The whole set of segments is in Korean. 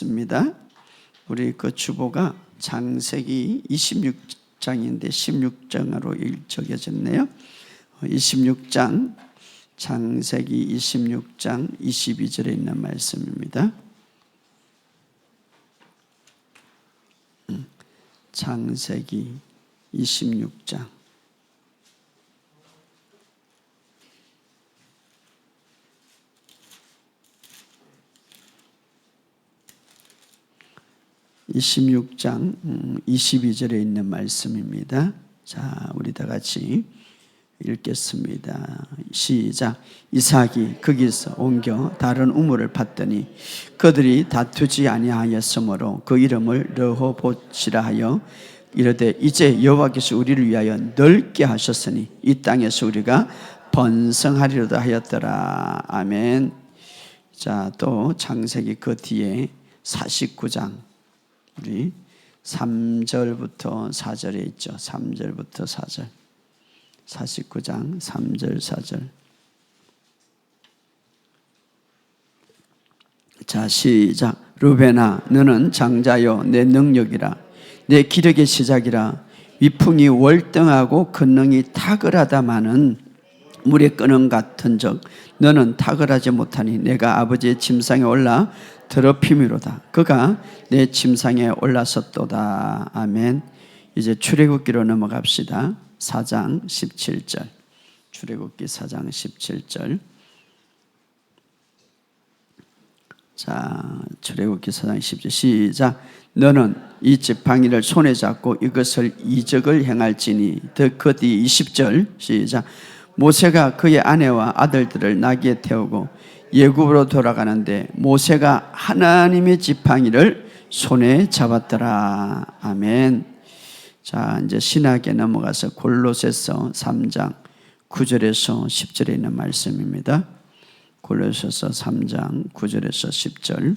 입니다. 우리 그 주보가 창세기 26장인데 16장으로 적혀졌네요. 26장 창세기 26장 22절에 있는 말씀입니다. 창세기 26장 26장 22절에 있는 말씀입니다. 자, 우리 다 같이 읽겠습니다. 시작. 이삭이 거기서 옮겨 다른 우물을 팠더니 그들이 다투지 아니하였으므로 그 이름을 르호봇이라 하여 이르되 이제 여호와께서 우리를 위하여 넓게 하셨으니 이 땅에서 우리가 번성하리로다 하였더라. 아멘. 자, 또 창세기 그 뒤에 49장 우리 3절부터 4절에 있죠. 3절부터 4절. 49장 3절 4절. 자, 시작. 르벤아 너는 장자요 내 능력이라 내 기력의 시작이라 위풍이 월등하고 권능이 탁월하다마는 물의 끄는 같은 적 너는 탁월하지 못하니 내가 아버지의 침상에 올라 더럽힘이로다. 그가 내 침상에 올라섰도다. 아멘. 이제 출애굽기로 넘어갑시다. 4장 17절. 출애굽기 4장 17절. 자, 출애굽기 4장 17절. 시작. 너는 이 지팡이를 손에 잡고 이것을 이적을 행할지니. 그 뒤 20절. 시작. 모세가 그의 아내와 아들들을 나귀에 태우고 예굽으로 돌아가는데 모세가 하나님의 지팡이를 손에 잡았더라. 아멘. 자, 이제 신학에 넘어가서 골로새서 3장 9절에서 10절에 있는 말씀입니다. 골로새서 3장 9절에서 10절.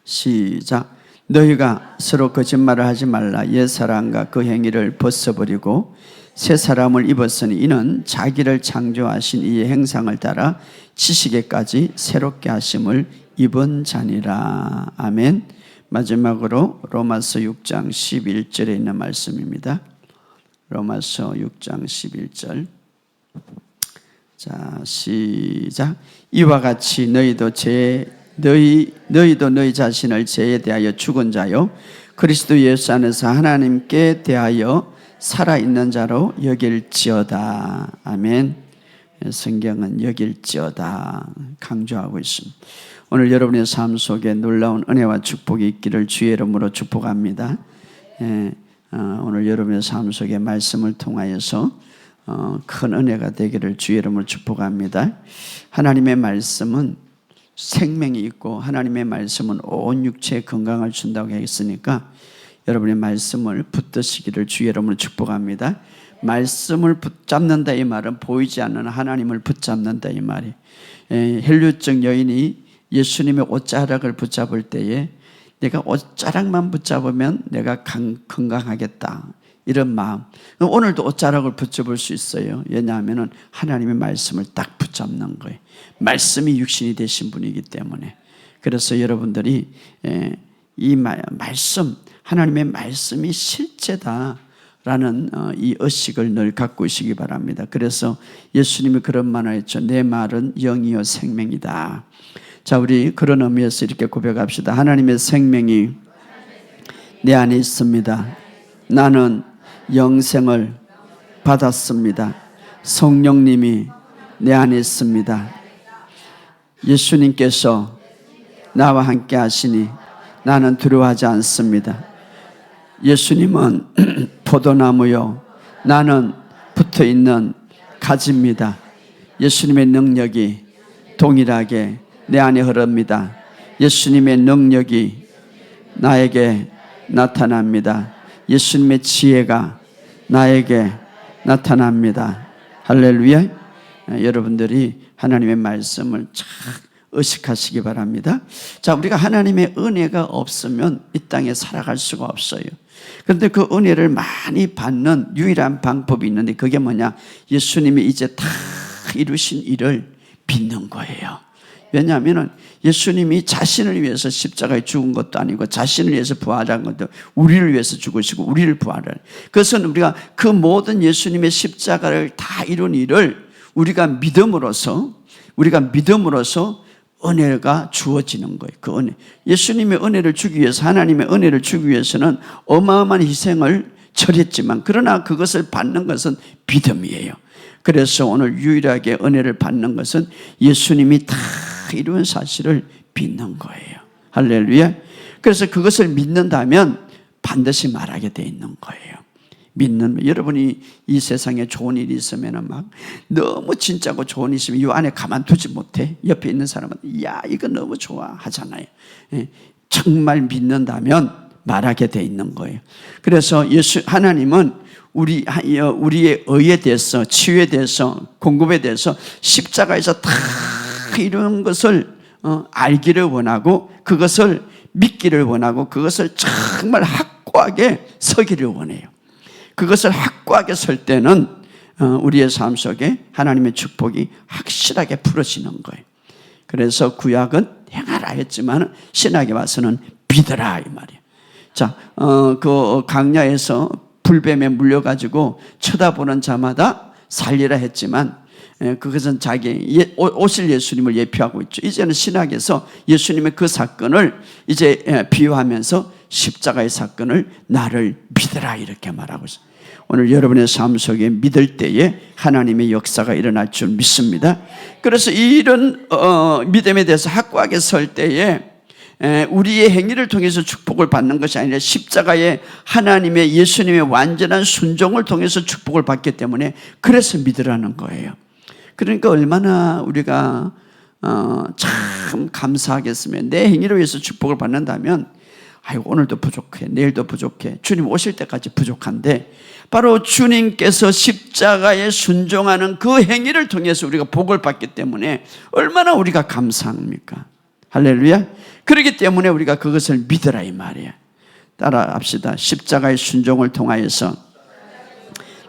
시작. 너희가 서로 거짓말을 하지 말라. 옛사람과 그 행위를 벗어버리고 새 사람을 입었으니 이는 자기를 창조하신 이의 행상을 따라 지식에까지 새롭게 하심을 입은 자니라. 아멘. 마지막으로 로마서 6장 11절에 있는 말씀입니다. 로마서 6장 11절. 자, 시작. 이와 같이 너희도 너희 자신을 죄에 대하여 죽은 자요 그리스도 예수 안에서 하나님께 대하여 살아있는 자로 여길지어다. 아멘. 성경은 여길지어다 강조하고 있습니다. 오늘 여러분의 삶 속에 놀라운 은혜와 축복이 있기를 주의 이름으로 축복합니다. 오늘 여러분의 삶 속에 말씀을 통하여서 큰 은혜가 되기를 주의 이름으로 축복합니다. 하나님의 말씀은 생명이 있고 하나님의 말씀은 온 육체에 건강을 준다고 했으니까 여러분의 말씀을 붙드시기를 주의 이름으로 축복합니다. 말씀을 붙잡는다 이 말은 보이지 않는 하나님을 붙잡는다 이 말이. 헬류증 여인이 예수님의 옷자락을 붙잡을 때에 내가 옷자락만 붙잡으면 내가 건강하겠다 이런 마음. 오늘도 옷자락을 붙잡을 수 있어요. 왜냐하면 하나님의 말씀을 딱 붙잡는 거예요. 말씀이 육신이 되신 분이기 때문에. 그래서 여러분들이 이 말씀 하나님의 말씀이 실제다라는 이 의식을 늘 갖고 있시기 바랍니다. 그래서 예수님이 그런 말을 했죠. 내 말은 영이요 생명이다. 자, 우리 그런 의미에서 이렇게 고백합시다. 하나님의 생명이 내 안에 있습니다. 나는 영생을 받았습니다. 성령님이 내 안에 있습니다. 예수님께서 나와 함께 하시니 나는 두려워하지 않습니다. 예수님은 포도나무요 나는 붙어있는 가지입니다. 예수님의 능력이 동일하게 내 안에 흐릅니다. 예수님의 능력이 나에게 나타납니다. 예수님의 지혜가 나에게 나타납니다. 할렐루야. 여러분들이 하나님의 말씀을 잘 의식하시기 바랍니다. 자, 우리가 하나님의 은혜가 없으면 이 땅에 살아갈 수가 없어요. 그런데 그 은혜를 많이 받는 유일한 방법이 있는데 그게 뭐냐? 예수님이 이제 다 이루신 일을 믿는 거예요. 왜냐하면 예수님이 자신을 위해서 십자가에 죽은 것도 아니고 자신을 위해서 부활한 것도 우리를 위해서 죽으시고 우리를 부활을. 그것은 우리가 그 모든 예수님의 십자가를 다 이룬 일을 우리가 믿음으로써 은혜가 주어지는 거예요. 그 은혜. 예수님의 은혜를 주기 위해서, 하나님의 은혜를 주기 위해서는 어마어마한 희생을 처했지만, 그러나 그것을 받는 것은 믿음이에요. 그래서 오늘 유일하게 은혜를 받는 것은 예수님이 다 이룬 사실을 믿는 거예요. 할렐루야. 그래서 그것을 믿는다면 반드시 말하게 돼 있는 거예요. 여러분이 이 세상에 좋은 일이 있으면 막 너무 진짜고 좋은 일이 있으면 이 안에 가만두지 못해. 옆에 있는 사람은 야 이거 너무 좋아 하잖아요. 정말 믿는다면 말하게 돼 있는 거예요. 그래서 하나님은 우리의 의에 대해서, 치유에 대해서, 공급에 대해서 십자가에서 다 이런 것을 알기를 원하고, 그것을 믿기를 원하고, 그것을 정말 확고하게 서기를 원해요. 그것을 확고하게 설 때는 우리의 삶 속에 하나님의 축복이 확실하게 풀어지는 거예요. 그래서 구약은 행하라 했지만 신약에 와서는 믿어라 이 말이에요. 자, 그 강야에서 불뱀에 물려가지고 쳐다보는 자마다 살리라 했지만, 그것은 자기 오실 예수님을 예표하고 있죠. 이제는 신약에서 예수님의 그 사건을 이제 비유하면서 십자가의 사건을 나를 믿어라 이렇게 말하고 있어요. 오늘 여러분의 삶 속에 믿을 때에 하나님의 역사가 일어날 줄 믿습니다. 그래서 이런 믿음에 대해서 확고하게 설 때에 우리의 행위를 통해서 축복을 받는 것이 아니라 십자가의 하나님의 예수님의 완전한 순종을 통해서 축복을 받기 때문에 그래서 믿으라는 거예요. 그러니까 얼마나 우리가 참 감사하겠으면, 내 행위를 위해서 축복을 받는다면 아이고 오늘도 부족해, 내일도 부족해, 주님 오실 때까지 부족한데 바로 주님께서 십자가에 순종하는 그 행위를 통해서 우리가 복을 받기 때문에 얼마나 우리가 감사합니까? 할렐루야. 그렇기 때문에 우리가 그것을 믿으라 이 말이에요. 따라합시다. 십자가의 순종을 통하여서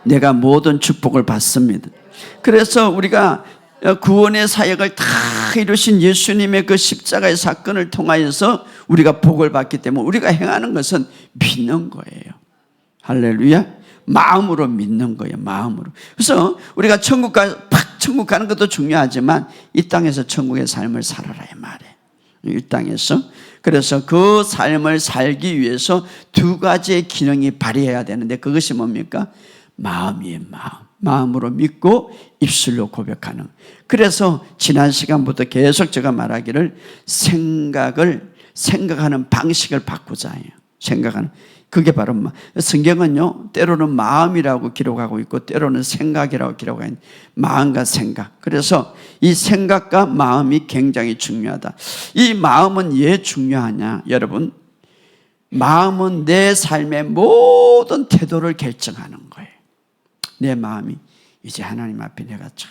내가 모든 축복을 받습니다. 그래서 우리가 구원의 사역을 다 이루신 예수님의 그 십자가의 사건을 통하여서 우리가 복을 받기 때문에 우리가 행하는 것은 믿는 거예요. 할렐루야. 마음으로 믿는 거예요. 마음으로. 그래서 우리가 천국 가는 것도 중요하지만 이 땅에서 천국의 삶을 살아라 이 말이에요. 이 땅에서. 그래서 그 삶을 살기 위해서 두 가지의 기능이 발휘해야 되는데 그것이 뭡니까? 마음이에요. 마음으로 믿고 입술로 고백하는. 그래서 지난 시간부터 계속 제가 말하기를 생각하는 방식을 바꾸자 해요. 생각하는. 그게 바로 성경은요 때로는 마음이라고 기록하고 있고 때로는 생각이라고 기록하고 있는 마음과 생각. 그래서 이 생각과 마음이 굉장히 중요하다. 이 마음은 왜 중요하냐 여러분? 마음은 내 삶의 모든 태도를 결정하는 거예요. 내 마음이 이제 하나님 앞에 내가 참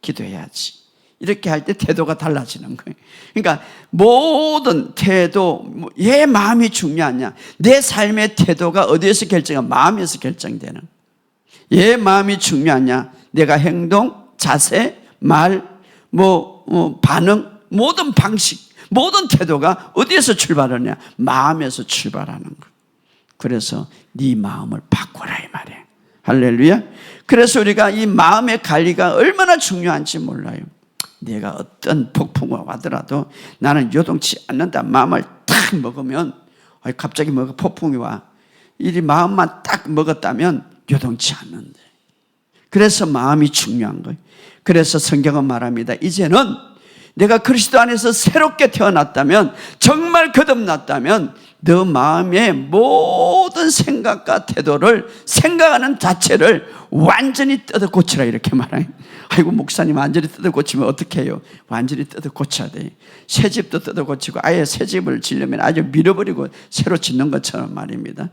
기도해야지 이렇게 할 때 태도가 달라지는 거예요. 그러니까 모든 태도, 얘 마음이 중요하냐? 내 삶의 태도가 어디에서 결정해? 마음에서 결정되는. 얘 마음이 중요하냐? 내가 행동, 자세, 말, 반응, 모든 방식, 모든 태도가 어디에서 출발하냐? 마음에서 출발하는 거예요. 그래서 네 마음을 바꿔라 이 말이에요. 할렐루야. 그래서 우리가 이 마음의 관리가 얼마나 중요한지 몰라요. 내가 어떤 폭풍이 와더라도 나는 요동치 않는다. 마음을 딱 먹으면 갑자기 폭풍이 와. 이 마음만 딱 먹었다면 요동치 않는데. 그래서 마음이 중요한 거예요. 그래서 성경은 말합니다. 이제는 내가 그리스도 안에서 새롭게 태어났다면, 정말 거듭났다면 너 마음의 모든 생각과 태도를, 생각하는 자체를 완전히 뜯어 고치라 이렇게 말해요. 아이고 목사님 완전히 뜯어 고치면 어떻게 해요? 완전히 뜯어 고쳐야 돼요. 새 집도 뜯어 고치고 아예 새 집을 지려면 아주 밀어버리고 새로 짓는 것처럼 말입니다.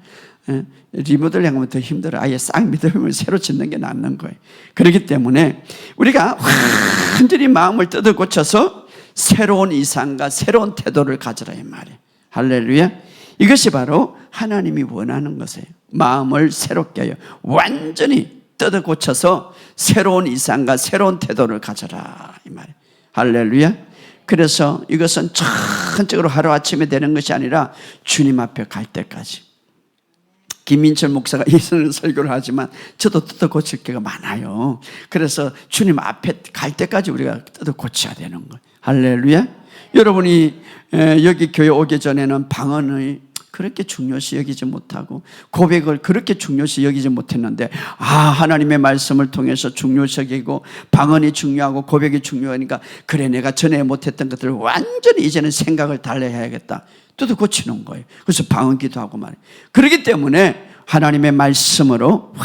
리모델링 하면 더 힘들어. 아예 싹 밀어버리면 새로 짓는 게 낫는 거예요. 그렇기 때문에 우리가 완전히 마음을 뜯어 고쳐서 새로운 이상과 새로운 태도를 가져라 이 말이에요. 할렐루야. 이것이 바로 하나님이 원하는 것이에요. 마음을 새롭게 하여 완전히 뜯어 고쳐서 새로운 이상과 새로운 태도를 가져라 이 말이에요. 할렐루야. 그래서 이것은 전적으로 하루아침에 되는 것이 아니라 주님 앞에 갈 때까지. 김민철 목사가 이런 설교를 하지만 저도 뜯어 고칠 게가 많아요. 그래서 주님 앞에 갈 때까지 우리가 뜯어 고쳐야 되는 거예요. 할렐루야. 여러분이 여기 교회 오기 전에는 방언의 그렇게 중요시 여기지 못하고 고백을 그렇게 중요시 여기지 못했는데 하나님의 말씀을 통해서 중요시 여기고 방언이 중요하고 고백이 중요하니까 그래 내가 전에 못했던 것들을 완전히 이제는 생각을 달래야겠다. 뜯어 고치는 거예요. 그래서 방언 기도하고 말이에요. 그렇기 때문에 하나님의 말씀으로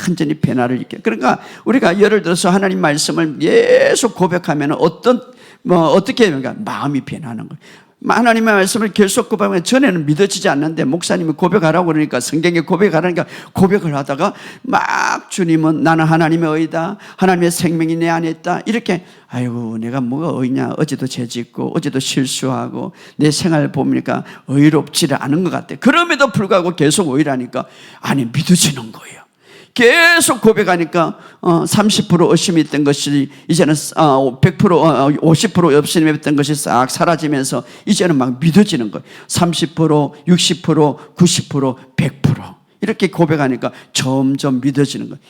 완전히 변화를 일으켜요. 그러니까 우리가 예를 들어서 하나님 말씀을 계속 고백하면 어떻게 그러니까 마음이 변하는 거예요. 하나님의 말씀을 계속 고백하면 전에는 믿어지지 않는데 목사님이 고백하라고 그러니까 성경에 고백하라니까 고백을 하다가 막 주님은 나는 하나님의 의다, 하나님의 생명이 내 안에 있다, 이렇게 아이고 내가 뭐가 의냐, 어제도 죄짓고 어제도 실수하고 내 생활을 보니까 의롭지를 않은 것 같아. 그럼에도 불구하고 계속 의라니까 아니 믿어지는 거예요. 계속 고백하니까 30% 의심이 있던 것이 이제는 100% 50% 의심이 있던 것이 싹 사라지면서 이제는 막 믿어지는 거예요. 30% 60% 90% 100% 이렇게 고백하니까 점점 믿어지는 거예요.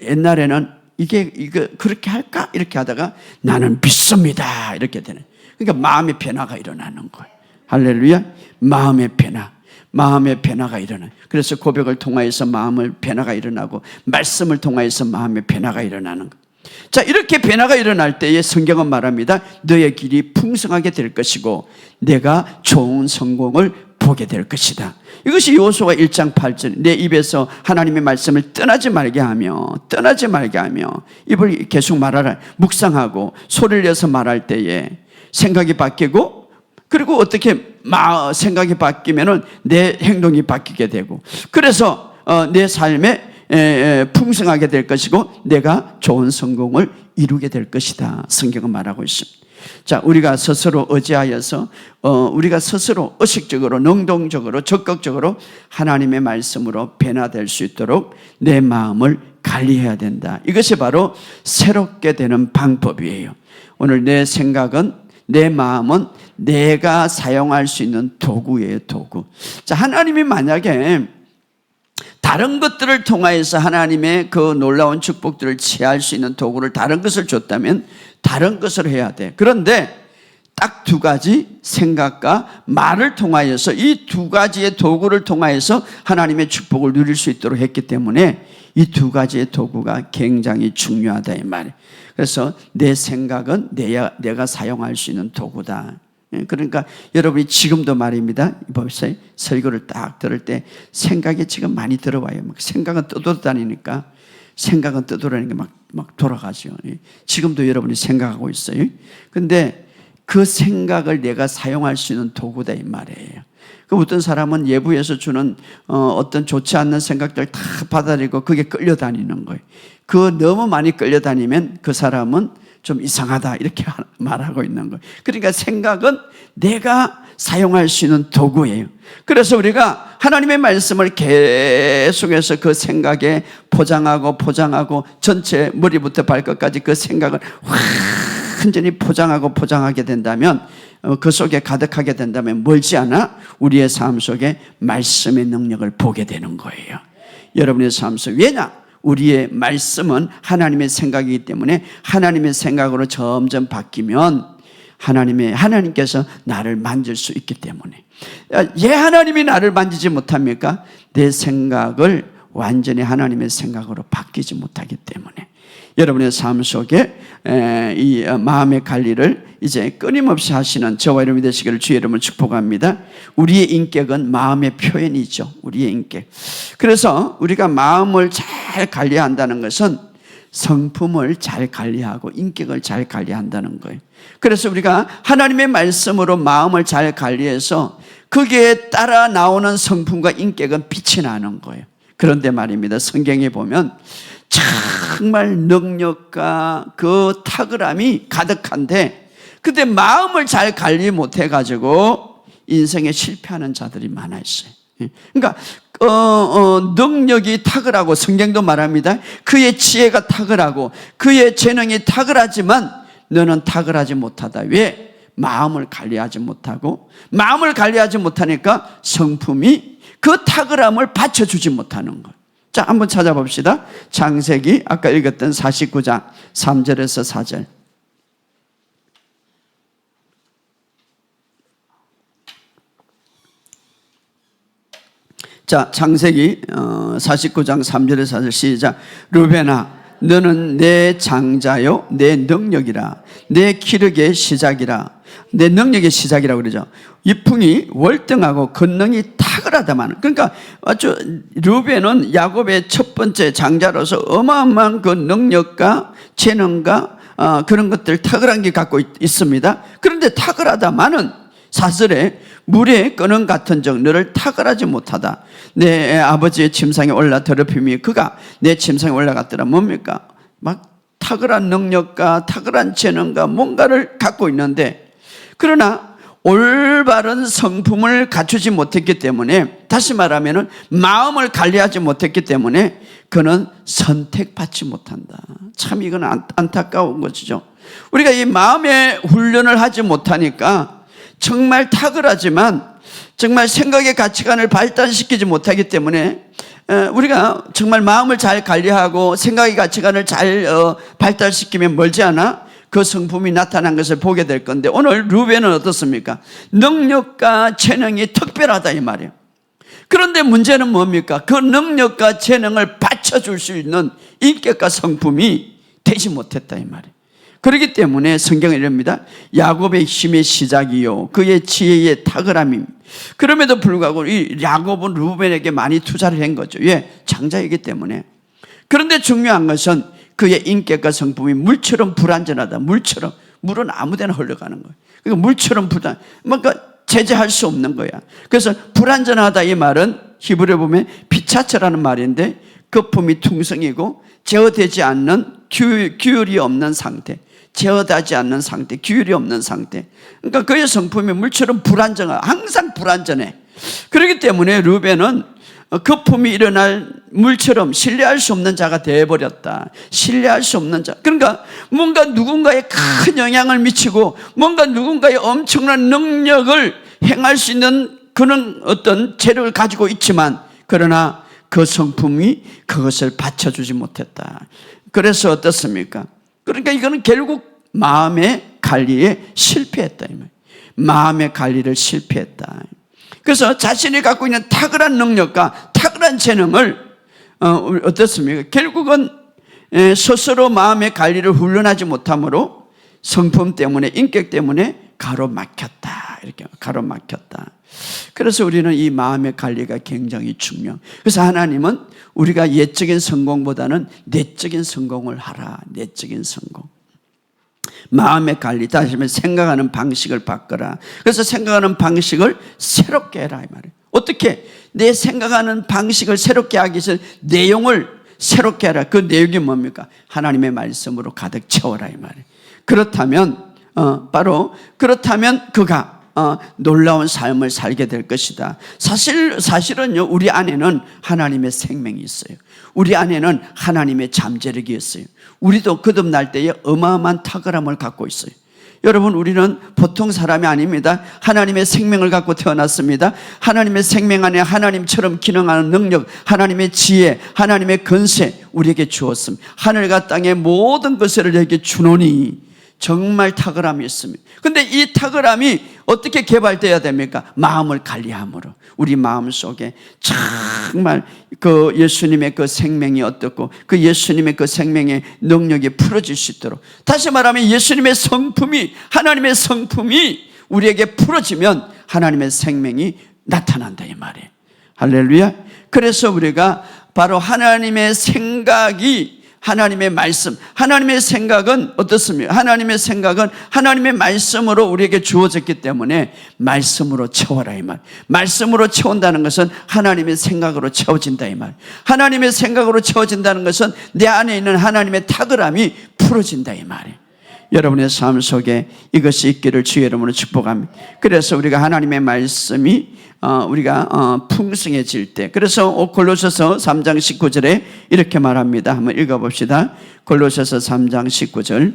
옛날에는 이게 그렇게 할까? 이렇게 하다가 나는 믿습니다 이렇게 되는. 그러니까 마음의 변화가 일어나는 거예요. 할렐루야. 마음의 변화. 마음의 변화가 일어나요. 그래서 고백을 통하여서 마음의 변화가 일어나고 말씀을 통하여서 마음의 변화가 일어나는 거예요. 자, 이렇게 변화가 일어날 때에 성경은 말합니다. 너의 길이 풍성하게 될 것이고 내가 좋은 성공을 보게 될 것이다. 이것이 요수아 1장 8절. 내 입에서 하나님의 말씀을 떠나지 말게 하며 입을 계속 말하라. 묵상하고 소리를 내서 말할 때에 생각이 바뀌고 그리고 어떻게 생각이 바뀌면은 내 행동이 바뀌게 되고 그래서 내 삶에 풍성하게 될 것이고 내가 좋은 성공을 이루게 될 것이다. 성경은 말하고 있습니다. 자, 우리가 스스로 의지하여서 우리가 스스로 의식적으로 능동적으로 적극적으로 하나님의 말씀으로 변화될 수 있도록 내 마음을 관리해야 된다. 이것이 바로 새롭게 되는 방법이에요. 오늘 내 생각은 내 마음은 내가 사용할 수 있는 도구예요, 도구. 자, 하나님이 만약에 다른 것들을 통하여서 하나님의 그 놀라운 축복들을 취할 수 있는 도구를 다른 것을 줬다면 다른 것을 해야 돼. 그런데 딱 두 가지 생각과 말을 통하여서 이 두 가지의 도구를 통하여서 하나님의 축복을 누릴 수 있도록 했기 때문에 이 두 가지의 도구가 굉장히 중요하다 이 말이에요. 그래서 내 생각은 내가 사용할 수 있는 도구다. 그러니까 여러분이 지금도 말입니다. 보세요. 설교를 딱 들을 때 생각이 지금 많이 들어와요. 생각은 떠돌아다니니까 생각은 떠돌아다니니까 막 돌아가죠. 지금도 여러분이 생각하고 있어요. 근데 그 생각을 내가 사용할 수 있는 도구다 이 말이에요. 그 어떤 사람은 예부에서 주는 어떤 좋지 않는 생각들 다 받아들이고 그게 끌려다니는 거예요. 그 너무 많이 끌려다니면 그 사람은 좀 이상하다 이렇게 말하고 있는 거예요. 그러니까 생각은 내가 사용할 수 있는 도구예요. 그래서 우리가 하나님의 말씀을 계속해서 그 생각에 포장하고 전체 머리부터 발끝까지 그 생각을 완전히 포장하게 된다면 그 속에 가득하게 된다면 멀지 않아 우리의 삶 속에 말씀의 능력을 보게 되는 거예요. 여러분의 삶 속에 왜냐? 우리의 말씀은 하나님의 생각이기 때문에 하나님의 생각으로 점점 바뀌면 하나님께서 나를 만질 수 있기 때문에. 왜 하나님이 나를 만지지 못합니까? 내 생각을 완전히 하나님의 생각으로 바뀌지 못하기 때문에. 여러분의 삶 속에 이 마음의 관리를 이제 끊임없이 하시는 저와 여러분이 되시기를 주의 이름으로 축복합니다. 우리의 인격은 마음의 표현이죠. 우리의 인격. 그래서 우리가 마음을 잘 관리한다는 것은 성품을 잘 관리하고 인격을 잘 관리한다는 거예요. 그래서 우리가 하나님의 말씀으로 마음을 잘 관리해서 거기에 따라 나오는 성품과 인격은 빛이 나는 거예요. 그런데 말입니다. 성경에 보면 정말 능력과 그 탁월함이 가득한데 근데 마음을 잘 관리 못해가지고 인생에 실패하는 자들이 많아 있어요. 그러니까 능력이 탁월하고 성경도 말합니다. 그의 지혜가 탁월하고 그의 재능이 탁월하지만 너는 탁월하지 못하다. 왜? 마음을 관리하지 못하고, 마음을 관리하지 못하니까 성품이 그 탁월함을 받쳐주지 못하는 거예요. 자, 한번 찾아봅시다. 창세기 아까 읽었던 49장 3절에서 4절. 자, 창세기 49장 3절에서 4절 시작. 루벤아, 너는 내 장자요 내 능력이라, 내 기력의 시작이라. 내 능력의 시작이라고 그러죠. 이풍이 월등하고 권능이 탁월하다만. 그러니까 아주 루벤은 야곱의 첫 번째 장자로서 어마어마한 그 능력과 재능과 그런 것들 탁월한 게 갖고 있습니다. 그런데 탁월하다마는 사슬에 물에 끄는 같은 적 너를 탁월하지 못하다. 내 아버지의 침상에 올라 더럽힘이 그가 내 침상에 올라갔더라. 뭡니까? 막 탁월한 능력과 탁월한 재능과 뭔가를 갖고 있는데, 그러나 올바른 성품을 갖추지 못했기 때문에, 다시 말하면 마음을 관리하지 못했기 때문에 그는 선택받지 못한다. 참 이건 안타까운 것이죠. 우리가 이 마음의 훈련을 하지 못하니까 정말 탁월하지만 정말 생각의 가치관을 발달시키지 못하기 때문에 우리가 정말 마음을 잘 관리하고 생각의 가치관을 잘 발달시키면 멀지않아 그 성품이 나타난 것을 보게 될 건데, 오늘 루벤은 어떻습니까? 능력과 재능이 특별하다 이 말이에요. 그런데 문제는 뭡니까? 그 능력과 재능을 받쳐줄 수 있는 인격과 성품이 되지 못했다 이 말이에요. 그렇기 때문에 성경은 이럽니다. 야곱의 힘의 시작이요 그의 지혜의 탁월함임. 그럼에도 불구하고 이 야곱은 루벤에게 많이 투자를 한 거죠. 왜? 장자이기 때문에. 그런데 중요한 것은 그의 인격과 성품이 물처럼 불완전하다. 물처럼. 물은 아무데나 흘러가는 거예요. 그러니까 물처럼 뭔가 제재할 수 없는 거야. 그래서 불완전하다 이 말은 히브리어 보면 피차처라는 말인데, 거품이 퉁성이고 제어되지 않는 규율이 없는 상태, 제어되지 않는 상태, 규율이 없는 상태. 그러니까 그의 성품이 물처럼 불안정하, 항상 불안전해. 그렇기 때문에 루벤은 거품이 일어날 물처럼 신뢰할 수 없는 자가 되어버렸다. 신뢰할 수 없는 자. 그러니까 뭔가 누군가에 큰 영향을 미치고 뭔가 누군가의 엄청난 능력을 행할 수 있는 그런 어떤 재력을 가지고 있지만, 그러나 그 성품이 그것을 받쳐주지 못했다. 그래서 어떻습니까? 그러니까 이거는 결국 마음의 관리에 실패했다. 마음의 관리를 실패했다. 그래서 자신이 갖고 있는 탁월한 능력과 탁월한 재능을 어떻습니까? 결국은 스스로 마음의 관리를 훈련하지 못함으로 성품 때문에, 인격 때문에 가로막혔다. 이렇게 가로막혔다. 그래서 우리는 이 마음의 관리가 굉장히 중요해요. 그래서 하나님은 우리가 예적인 성공보다는 내적인 성공을 하라. 내적인 성공. 마음의 관리, 다시 말해 생각하는 방식을 바꿔라. 그래서 생각하는 방식을 새롭게 해라 이 말이에요. 어떻게? 내 생각하는 방식을 새롭게 하기 위해서 내용을 새롭게 하라. 그 내용이 뭡니까? 하나님의 말씀으로 가득 채워라 이 말이에요. 그렇다면 그렇다면 그가 놀라운 삶을 살게 될 것이다. 사실은요, 우리 안에는 하나님의 생명이 있어요. 우리 안에는 하나님의 잠재력이 있어요. 우리도 거듭날 때에 어마어마한 탁월함을 갖고 있어요. 여러분, 우리는 보통 사람이 아닙니다. 하나님의 생명을 갖고 태어났습니다. 하나님의 생명 안에 하나님처럼 기능하는 능력, 하나님의 지혜, 하나님의 권세 우리에게 주었습니다. 하늘과 땅의 모든 것을 우리에게 주노니 정말 탁월함이 있습니다. 그런데 이 탁월함이 어떻게 개발되어야 됩니까? 마음을 관리함으로. 우리 마음 속에 정말 그 예수님의 그 생명이 어떻고 그 예수님의 그 생명의 능력이 풀어질 수 있도록, 다시 말하면 예수님의 성품이, 하나님의 성품이 우리에게 풀어지면 하나님의 생명이 나타난다 이 말이에요. 할렐루야. 그래서 우리가 바로 하나님의 생각이, 하나님의 말씀, 하나님의 생각은 어떻습니까? 하나님의 생각은 하나님의 말씀으로 우리에게 주어졌기 때문에 말씀으로 채워라 이 말. 말씀으로 채운다는 것은 하나님의 생각으로 채워진다 이 말. 하나님의 생각으로 채워진다는 것은 내 안에 있는 하나님의 탁월함이 풀어진다 이 말이에요. 여러분의 삶 속에 이것이 있기를 주의 이름으로 축복합니다. 그래서 우리가 하나님의 말씀이 우리가 풍성해질 때, 그래서 골로새서 3장 19절에 이렇게 말합니다. 한번 읽어봅시다. 골로새서 3장 19절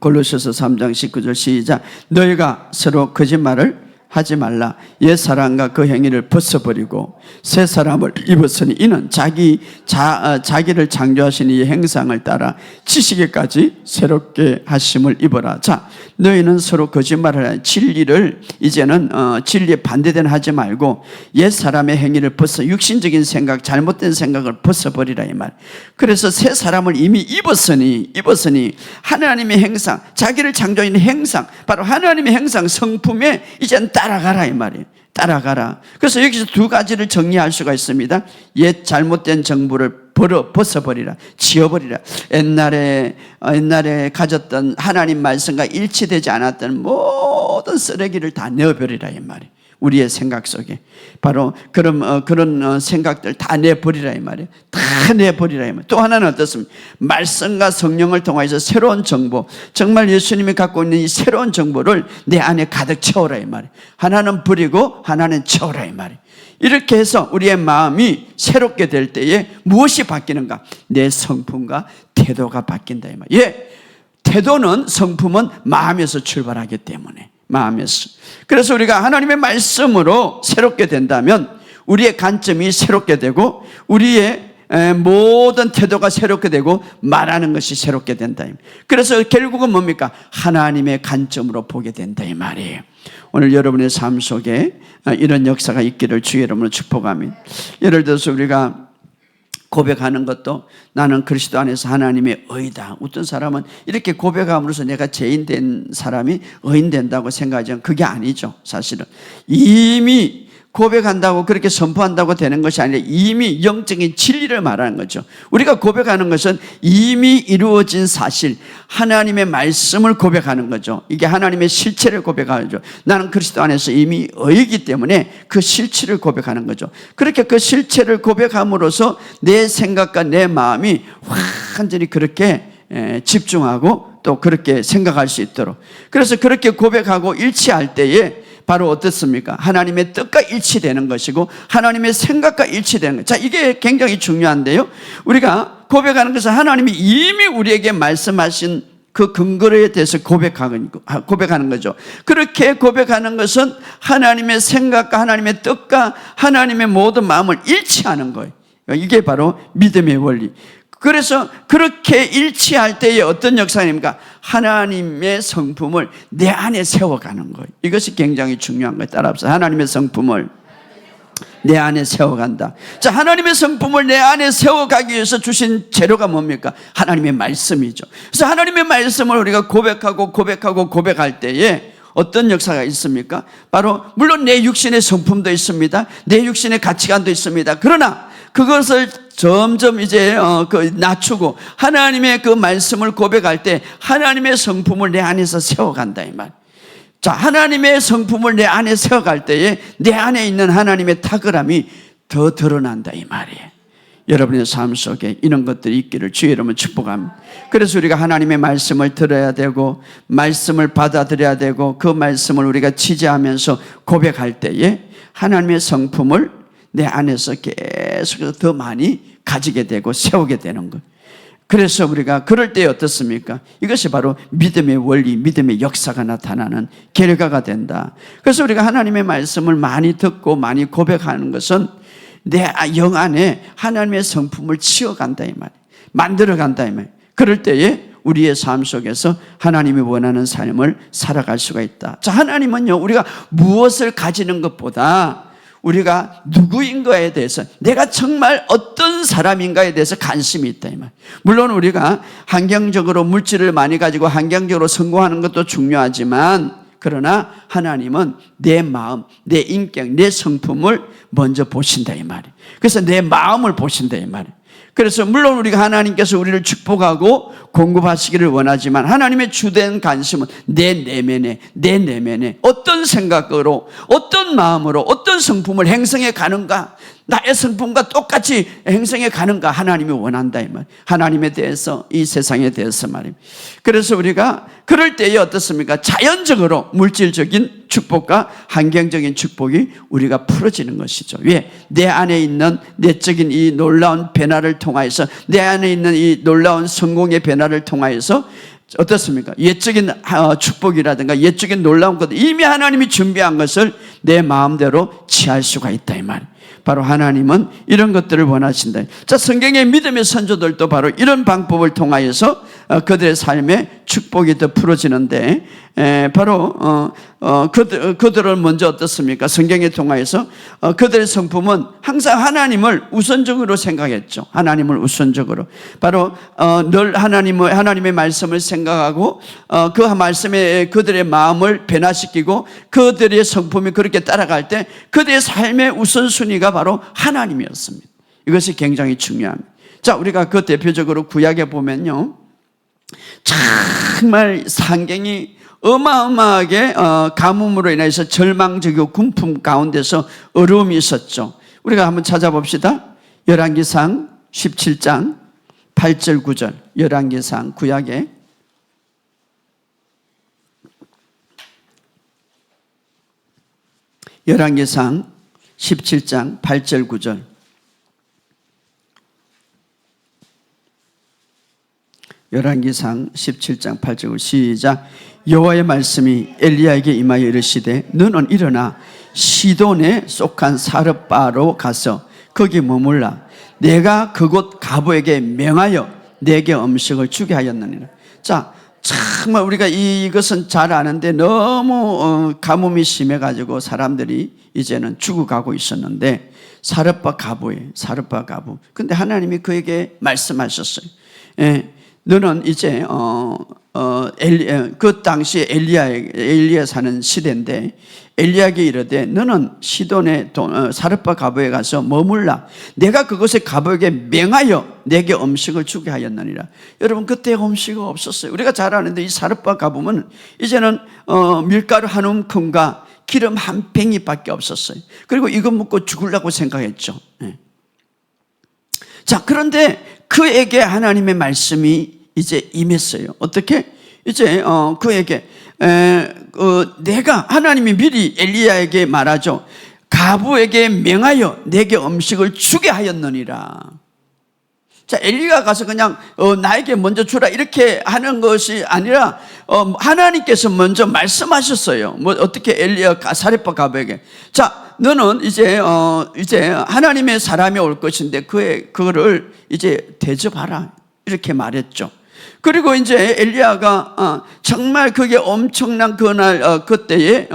골로새서 3장 19절 시작. 너희가 서로 거짓말을 하지 말라. 옛 사람과 그 행위를 벗어버리고 새 사람을 입었으니 이는 자기를 창조하신 이 형상을 따라 지식에까지 새롭게 하심을 입어라. 자, 너희는 서로 거짓말을 하는 진리를 이제는 진리에 반대되는 하지 말고 옛 사람의 행위를 벗어 육신적인 생각, 잘못된 생각을 벗어버리라 이 말. 그래서 새 사람을 이미 입었으니 하나님의 형상, 자기를 창조하는 형상, 바로 하나님의 형상 성품에 이제는 따라가라 이 말이에요. 따라가라. 그래서 여기서 두 가지를 정리할 수가 있습니다. 옛 잘못된 정보를 벗어버리라, 지워버리라. 옛날에 가졌던 하나님 말씀과 일치되지 않았던 모든 쓰레기를 다 내어버리라 이 말이에요. 우리의 생각 속에 바로 그런 생각들 다 내버리라 이 말이에요. 다 내버리라 이 말이에요. 또 하나는 어떻습니까? 말씀과 성령을 통해서 새로운 정보, 정말 예수님이 갖고 있는 이 새로운 정보를 내 안에 가득 채워라 이 말이에요. 하나는 버리고 하나는 채워라 이 말이에요. 이렇게 해서 우리의 마음이 새롭게 될 때에 무엇이 바뀌는가? 내 성품과 태도가 바뀐다 이 말이에요. 예, 태도는 성품은 마음에서 출발하기 때문에 마음에서. 그래서 우리가 하나님의 말씀으로 새롭게 된다면 우리의 관점이 새롭게 되고 우리의 모든 태도가 새롭게 되고 말하는 것이 새롭게 된다. 그래서 결국은 뭡니까? 하나님의 관점으로 보게 된다 이 말이에요. 오늘 여러분의 삶 속에 이런 역사가 있기를 주의 이름으로 축복합니다. 예를 들어서 우리가 고백하는 것도 나는 그리스도 안에서 하나님의 의다. 어떤 사람은 이렇게 고백함으로써 내가 죄인 된 사람이 의인 된다고 생각하지만 그게 아니죠. 사실은 이미 고백한다고 그렇게 선포한다고 되는 것이 아니라 이미 영적인 진리를 말하는 거죠. 우리가 고백하는 것은 이미 이루어진 사실, 하나님의 말씀을 고백하는 거죠. 이게 하나님의 실체를 고백하는 거죠. 나는 그리스도 안에서 이미 의이기 때문에 그 실체를 고백하는 거죠. 그렇게 그 실체를 고백함으로써 내 생각과 내 마음이 완전히 그렇게 집중하고 또 그렇게 생각할 수 있도록. 그래서 그렇게 고백하고 일치할 때에 바로 어떻습니까? 하나님의 뜻과 일치되는 것이고 하나님의 생각과 일치되는 것. 자, 이게 굉장히 중요한데요. 우리가 고백하는 것은 하나님이 이미 우리에게 말씀하신 그 근거에 대해서 고백하는 거죠. 그렇게 고백하는 것은 하나님의 생각과 하나님의 뜻과 하나님의 모든 마음을 일치하는 거예요. 이게 바로 믿음의 원리. 그래서 그렇게 일치할 때에 어떤 역사입니까? 하나님의 성품을 내 안에 세워가는 거예요. 이것이 굉장히 중요한 거예요. 따라합시다. 하나님의 성품을 내 안에 세워간다. 자, 하나님의 성품을 내 안에 세워가기 위해서 주신 재료가 뭡니까? 하나님의 말씀이죠. 그래서 하나님의 말씀을 우리가 고백할 때에 어떤 역사가 있습니까? 바로 물론 내 육신의 성품도 있습니다. 내 육신의 가치관도 있습니다. 그러나 그것을 점점 이제 낮추고 하나님의 그 말씀을 고백할 때 하나님의 성품을 내 안에서 세워간다 이 말. 자, 하나님의 성품을 내 안에 세워갈 때에 내 안에 있는 하나님의 탁월함이 더 드러난다 이 말이에요. 여러분의 삶 속에 이런 것들이 있기를 주의 이름으로 축복합니다. 그래서 우리가 하나님의 말씀을 들어야 되고 말씀을 받아들여야 되고 그 말씀을 우리가 지지하면서 고백할 때에 하나님의 성품을 내 안에서 계속해서 더 많이 가지게 되고 세우게 되는 것. 그래서 우리가 그럴 때 어떻습니까? 이것이 바로 믿음의 원리, 믿음의 역사가 나타나는 결과가 된다. 그래서 우리가 하나님의 말씀을 많이 듣고 많이 고백하는 것은 내 영 안에 하나님의 성품을 치워간다 이 말이에요. 만들어간다 이 말이에요. 그럴 때에 우리의 삶 속에서 하나님이 원하는 삶을 살아갈 수가 있다. 자, 하나님은요, 우리가 무엇을 가지는 것보다 우리가 누구인가에 대해서 내가 정말 어떤 사람인가에 대해서 관심이 있다 이 말. 물론 우리가 환경적으로 물질을 많이 가지고 환경적으로 성공하는 것도 중요하지만 그러나 하나님은 내 마음, 내 인격, 내 성품을 먼저 보신다 이 말이에요. 그래서 내 마음을 보신다 이 말이에요. 그래서 물론 우리가 하나님께서 우리를 축복하고 공급하시기를 원하지만 하나님의 주된 관심은 내 내면에 어떤 생각으로 어떤 마음으로 어떤 성품을 행성해 가는가, 나의 성품과 똑같이 행성해 가는가 하나님이 원한다 이 말. 하나님에 대해서 이 세상에 대해서 말입니다. 그래서 우리가 그럴 때에 어떻습니까? 자연적으로 물질적인 축복과 환경적인 축복이 우리가 풀어지는 것이죠. 왜? 내 안에 있는 내적인 이 놀라운 변화를 통하여서 내 안에 있는 이 놀라운 성공의 변화를 통하여서 어떻습니까? 옛적인 축복이라든가 옛적인 놀라운 것, 이미 하나님이 준비한 것을 내 마음대로 취할 수가 있다 이 말. 바로 하나님은 이런 것들을 원하신다. 자, 성경의 믿음의 선조들도 바로 이런 방법을 통하여서 그들의 삶에 축복이 더 풀어지는데, 바로 그들은 먼저 어떻습니까? 성경에 통하여서 그들의 성품은 항상 하나님을 우선적으로 생각했죠. 하나님을 우선적으로. 바로 늘 하나님의 말씀을 생각하고 그 말씀에 그들의 마음을 변화시키고 그들의 성품이 그렇게 따라갈 때 그들의 삶의 우선순위가 바로 하나님이었습니다. 이것이 굉장히 중요합니다. 자, 우리가 그 대표적으로 구약에 보면요, 정말 상경이 어마어마하게 가뭄으로 인해서 절망적이고 군품 가운데서 어려움이 있었죠. 우리가 한번 찾아봅시다. 열왕기상 17장 8절 9절. 열왕기상 구약에 열왕기상 17장 8절 9절. 열왕기상 17장 8절 시작. 여호와의 말씀이 엘리야에게 임하여 이르시되 너는 일어나 시돈에 속한 사르바로 가서 거기 머물라. 내가 그곳 가부에게 명하여 내게 음식을 주게 하였느니라. 자, 정말 우리가 이것은 잘 아는데 너무 가뭄이 심해가지고 사람들이 이제는 죽어가고 있었는데 사르바 가부에 사르바 가부. 근데 하나님이 그에게 말씀하셨어요. 너는 이제 그 당시에 엘리야 사는 시대인데 엘리야에게 이르되 너는 시돈의 사르바 가부에 가서 머물라. 내가 그곳에 가부에게 명하여 내게 음식을 주게 하였느니라. 여러분, 그때 음식이 없었어요. 우리가 잘 아는데 이 사르바 가부는 이제는 밀가루 한 움큼과 기름 한 팽이밖에 없었어요. 그리고 이거 먹고 죽으려고 생각했죠. 자, 그런데 그에게 하나님의 말씀이 이제 임했어요. 어떻게? 이제 그에게 내가 하나님이 미리 엘리야에게 말하죠. 가부에게 명하여 내게 음식을 주게 하였느니라. 자, 엘리야가 가서 그냥 나에게 먼저 주라 이렇게 하는 것이 아니라 하나님께서 먼저 말씀하셨어요. 뭐 어떻게 엘리야 사렙바 가부에게, 자, 너는 이제 하나님의 사람이 올 것인데 그거를 이제 대접하라 이렇게 말했죠. 그리고 이제 엘리야가 정말 그게 엄청난 그날 그때에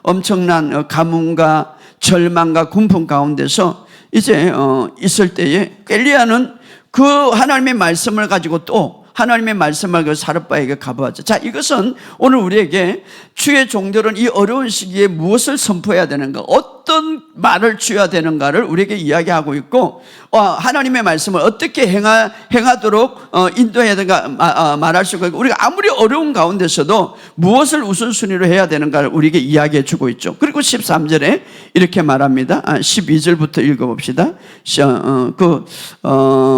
엄청난 가뭄과 절망과 군품 가운데서 이제 있을 때에 엘리야는 그 하나님의 말씀을 가지고 또 하나님의 말씀을 그 사르바에게 가보았죠. 자, 이것은 오늘 우리에게 주의 종들은 이 어려운 시기에 무엇을 선포해야 되는가, 어떤 말을 주어야 되는가를 우리에게 이야기하고 있고, 하나님의 말씀을 어떻게 행하도록 인도해야 되는가 말할 수가 있고, 우리가 아무리 어려운 가운데서도 무엇을 우선순위로 해야 되는가를 우리에게 이야기해 주고 있죠. 그리고 13절에 이렇게 말합니다. 12절부터 읽어봅시다.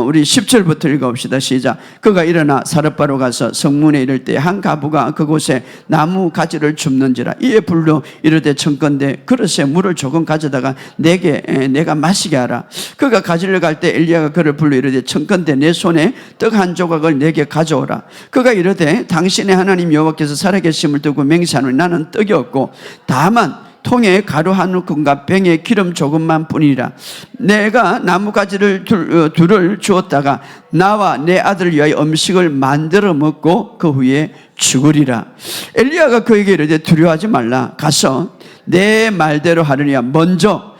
우리 10절부터 읽어봅시다. 시작. 그가 일어나 사르바로 가서 성문에 이를 때 한 가부가 그곳에 나무 가지를 줍는지라. 이에 불러 이르되 청컨대 그릇에 물을 조금 가져다가 내가 마시게 하라. 그가 가지를 갈 때 엘리야가 그를 불러 이르되 청컨대 내 손에 떡 한 조각을 내게 가져오라. 그가 이르되 당신의 하나님 여호와께서 살아계심을 두고 맹세하노니 나는 떡이 없고 다만 통에 가루 한 움큼과 병에 기름 조금만 뿐이라. 내가 나무가지를 둘을 주었다가 나와 내 아들을 위하여 음식을 만들어 먹고 그 후에 죽으리라. 엘리야가 그에게 이르되 두려워하지 말라. 가서 내 말대로 하느니라. 먼저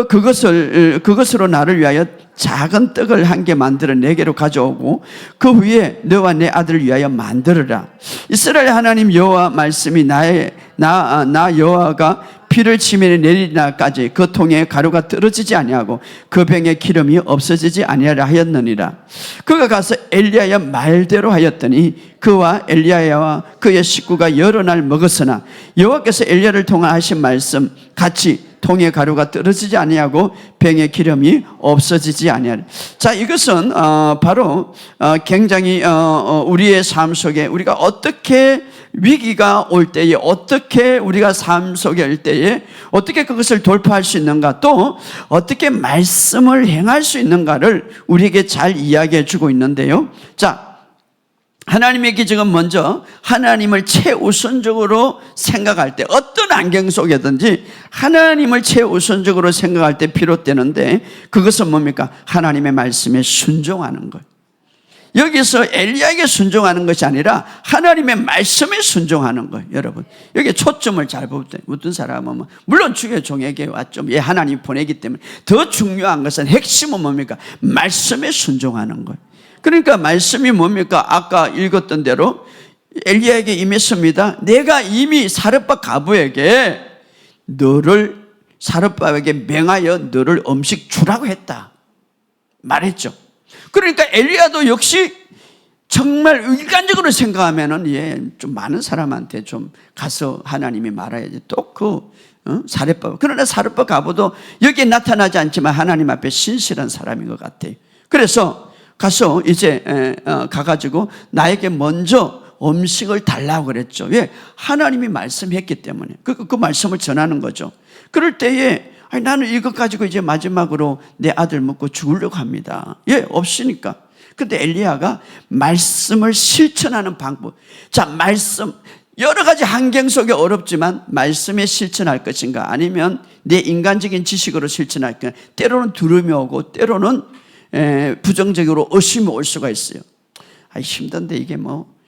그것으로 나를 위하여 작은 떡을 한 개 만들어 내게로 가져오고 그 후에 너와 내 아들을 위하여 만들어라. 이스라엘 하나님 여호와 말씀이 나 여호와가 피를 치면에 내리나까지 그 통에 가루가 떨어지지 아니하고 그 병에 기름이 없어지지 아니하라 하였느니라. 그가 가서 엘리야의 말대로 하였더니 그와 엘리야와 그의 식구가 여러 날 먹었으나 여호와께서 엘리야를 통하 하신 말씀 같이 통에 가루가 떨어지지 아니하고 병에 기름이 없어지지 아니하라. 자, 이것은 바로 굉장히 우리의 삶 속에 우리가 어떻게 위기가 올 때에 어떻게 우리가 삶 속에 올 때에 어떻게 그것을 돌파할 수 있는가, 또 어떻게 말씀을 행할 수 있는가를 우리에게 잘 이야기해 주고 있는데요. 자, 하나님의 기적은 먼저 하나님을 최우선적으로 생각할 때, 어떤 환경 속에든지 하나님을 최우선적으로 생각할 때 비롯되는데, 그것은 뭡니까? 하나님의 말씀에 순종하는 것. 여기서 엘리야에게 순종하는 것이 아니라 하나님의 말씀에 순종하는 거예요. 여러분, 여기 초점을 잘 볼 때, 어떤 사람은 물론 주의 종에게 왔죠. 예, 하나님이 보내기 때문에. 더 중요한 것은, 핵심은 뭡니까? 말씀에 순종하는 거예요. 그러니까 말씀이 뭡니까? 아까 읽었던 대로 엘리야에게 임했습니다. 내가 이미 사렙밥 가부에게 사렙밥에게 맹하여 너를 음식 주라고 했다 말했죠. 그러니까 엘리야도 역시 정말 일관적으로 생각하면은, 좀 많은 사람한테 좀 가서 하나님이 말아야지. 또 사렙밥. 그러나 사렙밥 가부도 여기에 나타나지 않지만 하나님 앞에 신실한 사람인 것 같아요. 그래서 가서 이제 가가지고 나에게 먼저 음식을 달라고 그랬죠. 왜? 하나님이 말씀했기 때문에. 그 말씀을 전하는 거죠. 그럴 때에 나는 이것 가지고 이제 마지막으로 내 아들 먹고 죽으려고 합니다. 없으니까. 근데 엘리야가 말씀을 실천하는 방법. 자, 말씀. 여러 가지 환경 속에 어렵지만 말씀에 실천할 것인가, 아니면 내 인간적인 지식으로 실천할 것인가. 때로는 두려움이 오고 때로는 부정적으로 의심이 올 수가 있어요. 힘든데 이게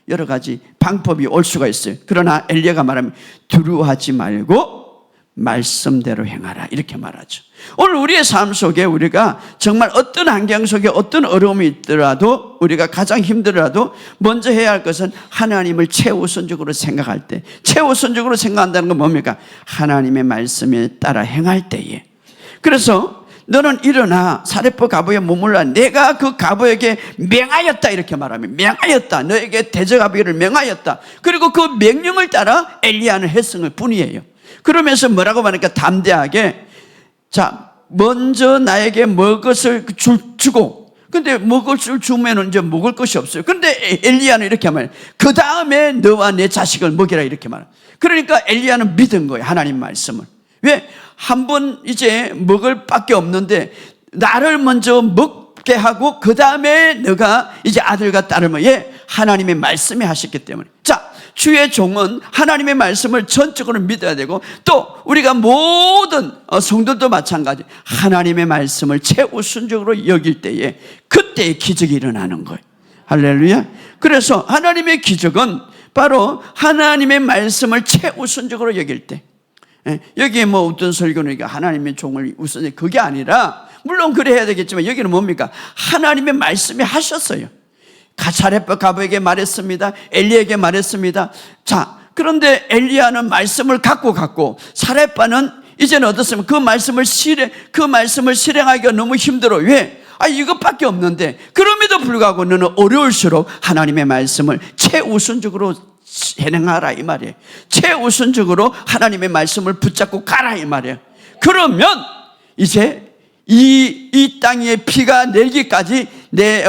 여러 가지 방법이 올 수가 있어요. 그러나 엘리야가 말하면 두려워하지 말고 말씀대로 행하라, 이렇게 말하죠. 오늘 우리의 삶 속에 우리가 정말 어떤 환경 속에 어떤 어려움이 있더라도, 우리가 가장 힘들어도 먼저 해야 할 것은 하나님을 최우선적으로 생각할 때. 최우선적으로 생각한다는 건 뭡니까? 하나님의 말씀에 따라 행할 때에. 그래서 너는 일어나 사렙밥 가부에 머물라. 내가 그 가부에게 맹하였다, 이렇게 말하면, 맹하였다, 너에게 대적하기를 맹하였다. 그리고 그 명령을 따라 엘리야는 했을 뿐이에요. 그러면서 뭐라고 말하니까, 담대하게, 자, 먼저 나에게 먹을 것을 주고, 근데 먹을 것을 주면은 이제 먹을 것이 없어요. 근데 엘리야는 이렇게 말해요. 그 다음에 너와 내 자식을 먹이라, 이렇게 말해요. 그러니까 엘리야는 믿은 거예요, 하나님 말씀을. 왜? 한 번 이제 먹을 밖에 없는데 나를 먼저 먹게 하고 그 다음에 너가 이제 아들과 딸을 하나님의 말씀에 하셨기 때문에. 자, 주의 종은 하나님의 말씀을 전적으로 믿어야 되고, 또 우리가 모든 성도도 마찬가지, 하나님의 말씀을 최우선적으로 여길 때에 그때의 기적이 일어나는 거예요. 할렐루야. 그래서 하나님의 기적은 바로 하나님의 말씀을 최우선적으로 여길 때. 여기에 어떤 설교는 하나님의 종을 우선해, 그게 아니라, 물론 그래야 되겠지만 여기는 뭡니까? 하나님의 말씀이 하셨어요. 사렙밥 가부에게 말했습니다. 엘리야에게 말했습니다. 자, 그런데 엘리야는 말씀을 갖고 사렙밥은 이제는 어떻습니까? 그 말씀을 실행하기가 너무 힘들어. 왜? 이것밖에 없는데. 그럼에도 불구하고 너는 어려울수록 하나님의 말씀을 최우선적으로 행하라, 이 말이에요. 최우선적으로 하나님의 말씀을 붙잡고 가라, 이 말이에요. 그러면 이제 이 땅에 피가 내리기까지 내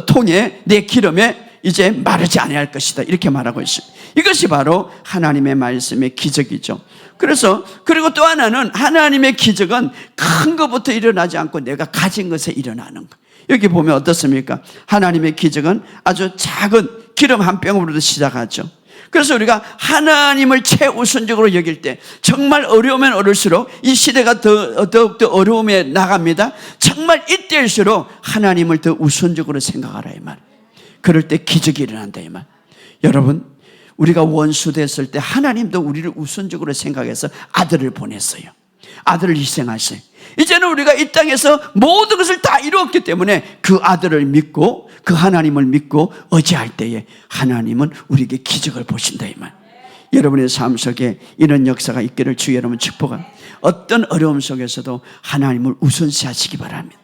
통에, 내 기름에 이제 마르지 아니할 것이다, 이렇게 말하고 있어요. 이것이 바로 하나님의 말씀의 기적이죠. 그래서, 그리고 또 하나는, 하나님의 기적은 큰 것부터 일어나지 않고 내가 가진 것에 일어나는 것. 여기 보면 어떻습니까? 하나님의 기적은 아주 작은 기름 한 병으로도 시작하죠. 그래서 우리가 하나님을 최우선적으로 여길 때, 정말 어려우면 어려울수록 이 시대가 더욱더 어려움에 나갑니다. 정말 이때일수록 하나님을 더 우선적으로 생각하라, 이 말. 그럴 때 기적이 일어난다, 이 말. 여러분, 우리가 원수 됐을 때 하나님도 우리를 우선적으로 생각해서 아들을 보냈어요. 아들을 희생하셨어요. 이제는 우리가 이 땅에서 모든 것을 다 이루었기 때문에 그 아들을 믿고, 그 하나님을 믿고 의지할 때에 하나님은 우리에게 기적을 보신다, 이 말. 여러분의 삶 속에 이런 역사가 있기를 주 여러분 축복합니다. 어떤 어려움 속에서도 하나님을 우선시하시기 바랍니다.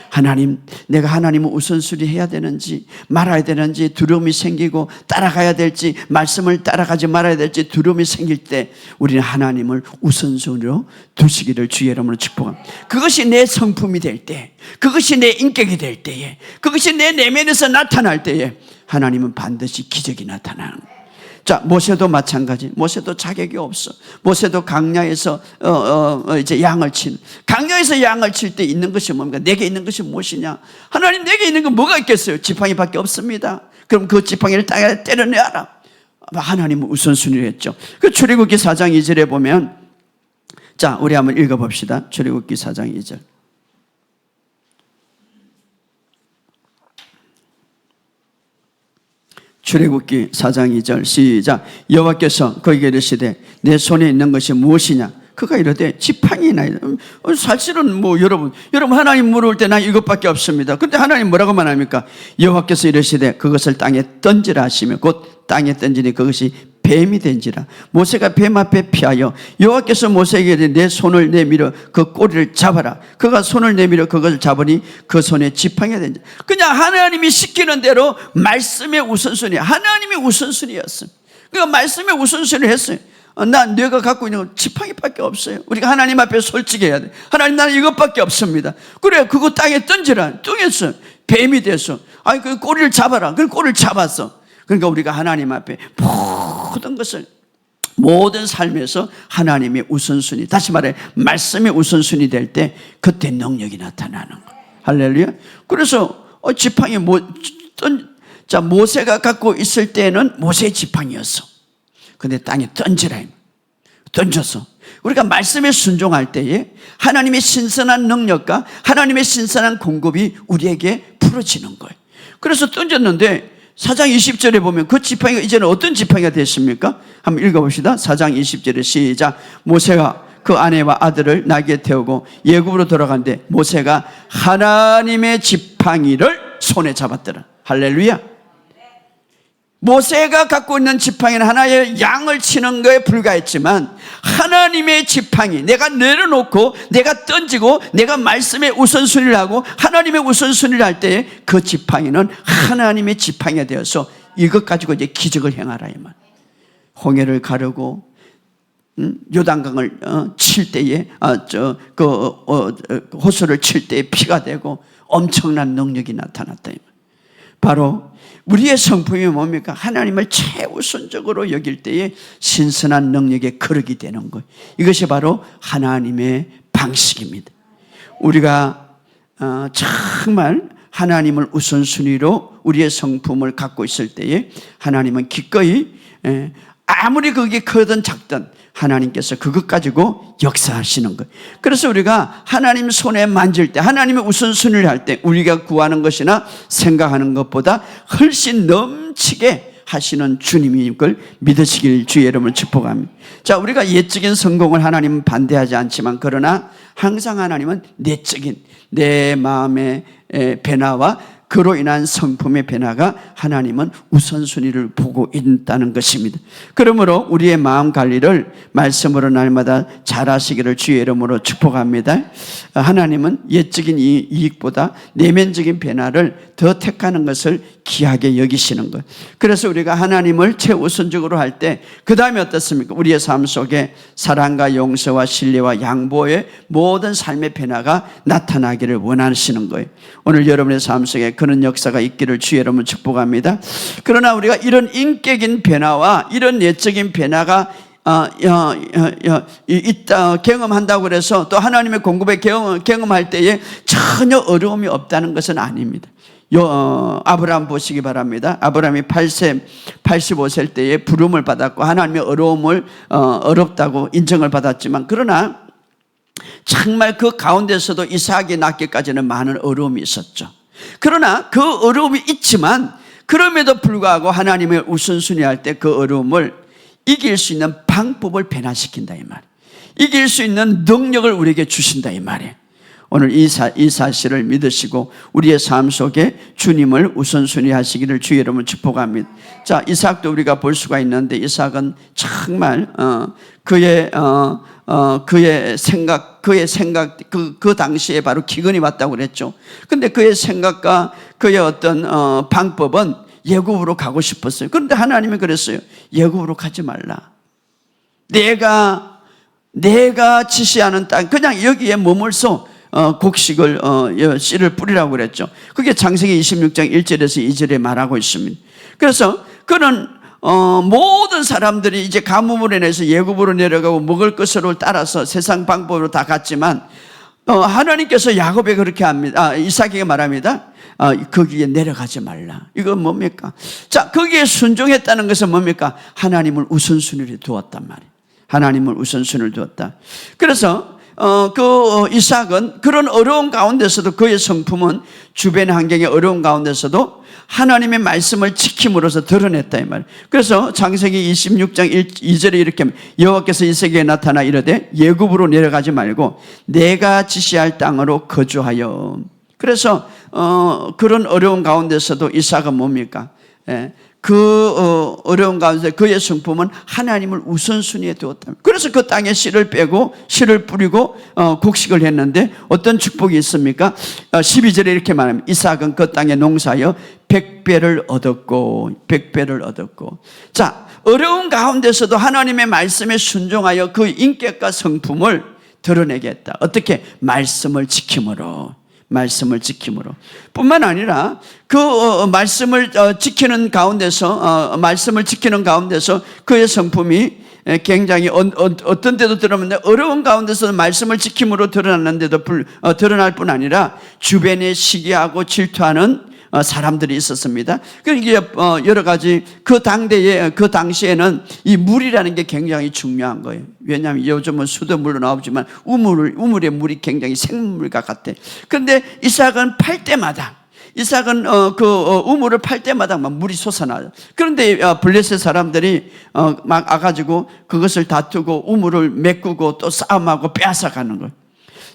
하나님, 내가 하나님을 우선순위 해야 되는지 말아야 되는지 두려움이 생기고, 따라가야 될지 말씀을 따라가지 말아야 될지 두려움이 생길 때 우리는 하나님을 우선순위로 두시기를 주의 이름으로 축복합니다. 그것이 내 성품이 될 때, 그것이 내 인격이 될 때에, 그것이 내 내면에서 나타날 때에 하나님은 반드시 기적이 나타나는 거예요. 자, 모세도 마찬가지. 모세도 자격이 없어. 모세도 강야에서 이제 양을 친. 강야에서 양을 칠 때 있는 것이 뭡니까? 내게 있는 것이 무엇이냐? 하나님, 내게 있는 건 뭐가 있겠어요? 지팡이밖에 없습니다. 그럼 그 지팡이를 땅에 때려내라. 하나님은 우선순위를 했죠. 그 출애굽기 4장 2절에 보면, 자, 우리 한번 읽어봅시다. 출애굽기 4장 2절. 출애굽기 4장 2절 시작. 여호와께서 그에게 이르시되 내 손에 있는 것이 무엇이냐? 그가 이르되 지팡이나이다. 사실은 여러분 하나님 물어볼 때 난 이것밖에 없습니다. 그런데 하나님 뭐라고 말합니까? 여호와께서 이르시되 그것을 땅에 던지라 하시며 곧 땅에 던지니 그것이 뱀이 된지라. 모세가 뱀 앞에 피하여 여호와께서 모세에게 이르되 내 손을 내밀어 그 꼬리를 잡아라. 그가 손을 내밀어 그것을 잡으니 그 손에 지팡이가 된지라. 그냥 하나님이 시키는 대로 말씀의 우선순위, 하나님이 우선순위였어요. 그러니까 말씀의 우선순위를 했어요. 내가 갖고 있는 건 지팡이밖에 없어요. 우리가 하나님 앞에 솔직해야 돼. 하나님, 나는 이것밖에 없습니다. 그래, 그거 땅에 던지라. 뚱했어. 뱀이 됐어. 아니, 그 꼬리를 잡아라. 그 꼬리를 잡았어. 그러니까 우리가 하나님 앞에 모든 것을, 모든 삶에서 하나님의 우선순위, 다시 말해 말씀의 우선순위 될 때 그때 능력이 나타나는 거예요. 할렐루야. 그래서 지팡이 모세가 갖고 있을 때는 모세의 지팡이였어. 근데 땅에 던지라. 던졌어. 우리가 말씀에 순종할 때에 하나님의 신선한 능력과 하나님의 신선한 공급이 우리에게 풀어지는 거예요. 그래서 던졌는데 4장 20절에 보면 그 지팡이가 이제는 어떤 지팡이가 됐습니까? 한번 읽어봅시다. 4장 20절에 시작. 모세가 그 아내와 아들을 나귀에 태우고 애굽으로 돌아가는데 모세가 하나님의 지팡이를 손에 잡았더라. 할렐루야. 모세가 갖고 있는 지팡이는 하나의 양을 치는 거에 불과했지만 하나님의 지팡이, 내가 내려놓고 내가 던지고 내가 말씀의 우선순위를 하고 하나님의 우선순위를 할 때 그 지팡이는 하나님의 지팡이가 되어서 이것 가지고 이제 기적을 행하라 이 말. 홍해를 가르고 요단강을 칠 때에 호수를 칠 때에 피가 되고 엄청난 능력이 나타났다 이 말. 바로 우리의 성품이 뭡니까? 하나님을 최우선적으로 여길 때에 신선한 능력의 거룩이 되는 거예요. 이것이 바로 하나님의 방식입니다. 우리가 정말 하나님을 우선순위로 우리의 성품을 갖고 있을 때에 하나님은 기꺼이, 아무리 그게 크든 작든 하나님께서 그것 가지고 역사하시는 거예요. 그래서 우리가 하나님 손에 만질 때, 하나님의 우선순위를 할 때 우리가 구하는 것이나 생각하는 것보다 훨씬 넘치게 하시는 주님인 걸 믿으시길 주의 이름으로 축복합니다. 자, 우리가 예적인 성공을 하나님은 반대하지 않지만 그러나 항상 하나님은 내적인 내 마음의 변화와 그로 인한 성품의 변화가 하나님은 우선순위를 보고 있다는 것입니다. 그러므로 우리의 마음 관리를 말씀으로 날마다 잘하시기를 주의 이름으로 축복합니다. 하나님은 예적인 이익보다 내면적인 변화를 더 택하는 것을 귀하게 여기시는 것. 그래서 우리가 하나님을 최우선적으로 할 때 그 다음에 어떻습니까? 우리의 삶 속에 사랑과 용서와 신뢰와 양보의 모든 삶의 변화가 나타나기를 원하시는 거예요. 오늘 여러분의 삶 속에 그런 역사가 있기를 주의 이름으로 축복합니다. 그러나 우리가 이런 인격인 변화와 이런 내적인 변화가 있다 경험한다고 그래서 또 하나님의 공급에 경험할 때에 전혀 어려움이 없다는 것은 아닙니다. 아브라함 보시기 바랍니다. 아브라함이 85세 때에 부름을 받았고 하나님의 어렵다고 인정을 받았지만 그러나 정말 그 가운데서도 이삭이 낳기까지는 많은 어려움이 있었죠. 그러나 그 어려움이 있지만 그럼에도 불구하고 하나님의 우선순위 할 때 그 어려움을 이길 수 있는 방법을 변화시킨다 이 말. 이길 수 있는 능력을 우리에게 주신다 이 말이에요. 오늘 이 사실을 믿으시고 우리의 삶 속에 주님을 우선순위 하시기를 주의 이름으로 축복합니다. 자, 이삭도 우리가 볼 수가 있는데 이삭은 정말 그의 생각 그 당시에 바로 기근이 왔다고 그랬죠. 근데 그의 생각과 그의 어떤 방법은 애굽으로 가고 싶었어요. 그런데 하나님이 그랬어요. 애굽으로 가지 말라. 내가 지시하는 땅, 그냥 여기에 머물서 곡식을 씨를 뿌리라고 그랬죠. 그게 창세기 26장 1절에서 2절에 말하고 있습니다. 그래서 그는 모든 사람들이 이제 가뭄으로 인해서 애굽으로 내려가고 먹을 것으로 따라서 세상 방법으로 다 갔지만 하나님께서 야곱에게 그렇게 합니다. 이삭에게 말합니다. 거기에 내려가지 말라. 이건 뭡니까? 자, 거기에 순종했다는 것은 뭡니까? 하나님을 우선순위로 두었단 말이에요. 하나님을 우선순위로 두었다. 그래서 이삭은 그런 어려운 가운데서도 그의 성품은 주변 환경의 어려운 가운데서도 하나님의 말씀을 지킴으로써 드러냈다 이 말이에요. 그래서 창세기 26장 2절에 이렇게 여호와께서 이삭에게 나타나 이르되 예굽으로 내려가지 말고 내가 지시할 땅으로 거주하여. 그래서 그런 어려운 가운데서도 이삭은 뭡니까? 어려운 가운데 그의 성품은 하나님을 우선순위에 두었다. 그래서 그 땅에 씨를 빼고 씨를 뿌리고 곡식을 했는데 어떤 축복이 있습니까? 12절에 이렇게 말합니다. 이삭은 그 땅에 농사하여 100배를 얻었고. 자, 어려운 가운데서도 하나님의 말씀에 순종하여 그 인격과 성품을 드러내겠다. 어떻게? 말씀을 지킴으로 뿐만 아니라 그 말씀을 지키는 가운데서 그의 성품이 굉장히 어떤 데도 드러났는데 어려운 가운데서 말씀을 지킴으로 드러났는데도 드러날 뿐 아니라 주변에 시기하고 질투하는 사람들이 있었습니다. 그러니까 여러 가지 그 당시에는 이 물이라는 게 굉장히 중요한 거예요. 왜냐하면 요즘은 수돗물로 나오지만 우물의 물이 굉장히 생물과 같대. 그런데 이삭은 팔 때마다 우물을 팔 때마다 막 물이 솟아나요. 그런데 블레셋 사람들이 막 와가지고 그것을 다투고 우물을 메꾸고 또 싸움하고 빼앗아가는 거예요.